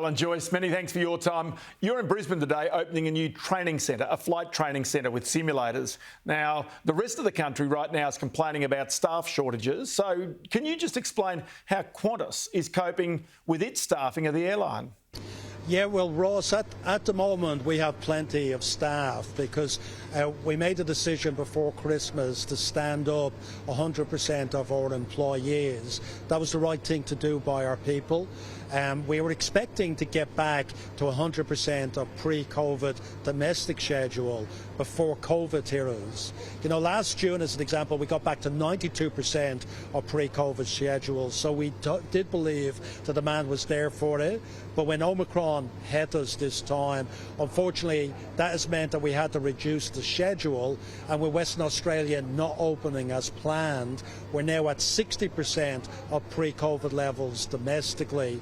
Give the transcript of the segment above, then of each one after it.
Alan Joyce, many thanks for your time. You're in Brisbane today opening a new training centre, a flight training centre with simulators. Now, the rest of the country right now is complaining about staff shortages. So can you just explain how Qantas is coping with its staffing of the airline? Yeah, well, Ross, at the moment we have plenty of staff because we made a decision before Christmas to stand up 100% of our employees. That was the right thing to do by our people. We were expecting to get back to 100% of pre-COVID domestic schedule before COVID hit us. You know, last June, as an example, we got back to 92% of pre-COVID schedule. So we did believe the demand was there for it. But when Omicron hit us this time, unfortunately, that has meant that we had to reduce the schedule. And with Western Australia not opening as planned, we're now at 60% of pre-COVID levels domestically.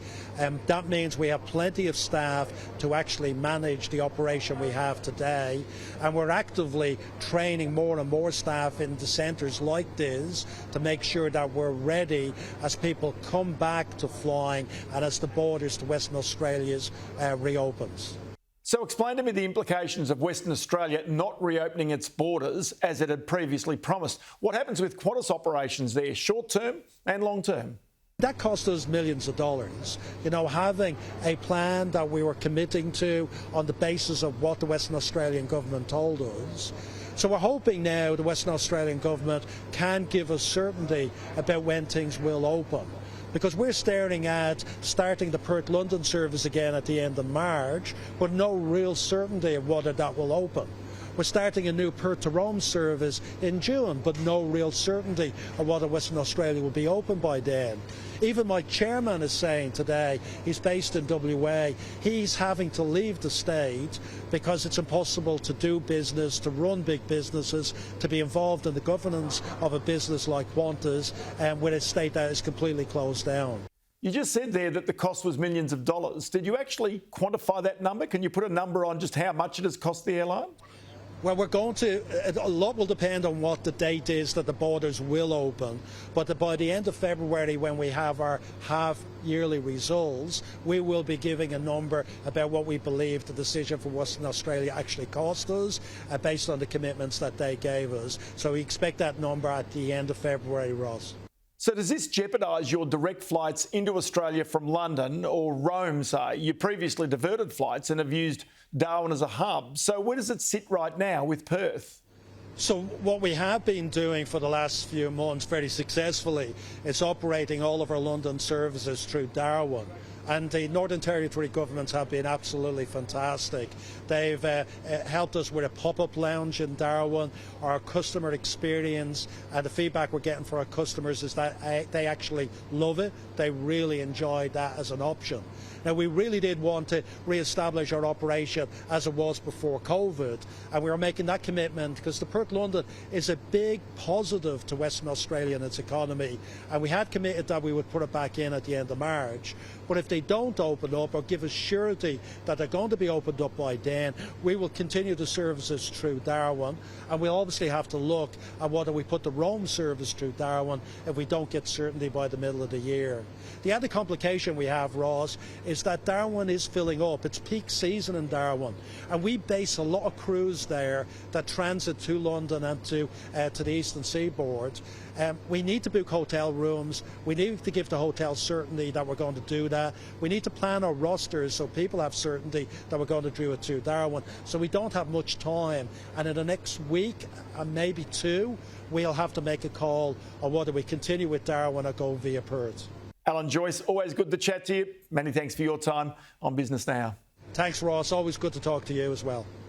That means we have plenty of staff to actually manage the operation we have today. And we're actively training more and more staff in the centres like this to make sure that we're ready as people come back to flying and as the borders to Western Australia's reopens. So explain to me the implications of Western Australia not reopening its borders as it had previously promised. What happens with Qantas operations there, short term and long term? That cost us millions of dollars. You know, having a plan that we were committing to on the basis of what the Western Australian government told us. So we're hoping now the Western Australian government can give us certainty about when things will open. Because we're staring at starting the Perth-London service again at the end of March, but no real certainty of whether that will open. We're starting a new Perth to Rome service in June, but no real certainty of whether Western Australia will be open by then. Even my chairman is saying today, he's based in WA, he's having to leave the state because it's impossible to do business, to run big businesses, to be involved in the governance of a business like Qantas, with a state that is completely closed down. You just said there that the cost was millions of dollars. Did you actually quantify that number? Can you put a number on just how much it has cost the airline? Well, we're going to, a lot will depend on what the date is that the borders will open, but by the end of February, when we have our half-yearly results, we will be giving a number about what we believe the decision for Western Australia actually cost us, based on the commitments that they gave us. So we expect that number at the end of February, Ross. So does this jeopardise your direct flights into Australia from London or Rome, say? You previously diverted flights and have used Darwin as a hub. So where does it sit right now with Perth? So what we have been doing for the last few months very successfully is operating all of our London services through Darwin. And the Northern Territory governments have been absolutely fantastic. They've helped us with a pop-up lounge in Darwin. Our customer experience and the feedback we're getting from our customers is that they actually love it. They really enjoyed that as an option. Now, we really did want to re-establish our operation as it was before COVID, and we were making that commitment because the Perth-London is a big positive to Western Australia and its economy, and we had committed that we would put it back in at the end of March. But if they don't open up or give us surety that they're going to be opened up by then, we will continue the services through Darwin, and we'll obviously have to look at whether we put the Rome service through Darwin if we don't get certainty by the middle of the year. The other complication we have, Ross, is that Darwin is filling up. It's peak season in Darwin, and we base a lot of crews there that transit to London and to the eastern seaboard. We need to book hotel rooms. We need to give the hotel certainty that we're going to do that. We need to plan our rosters so people have certainty that we're going to do it to Darwin. So we don't have much time, and in the next week and maybe two, we'll have to make a call on whether we continue with Darwin or go via Perth. Alan Joyce, always good to chat to you. Many thanks for your time on Business Now. Thanks, Ross. Always good to talk to you as well.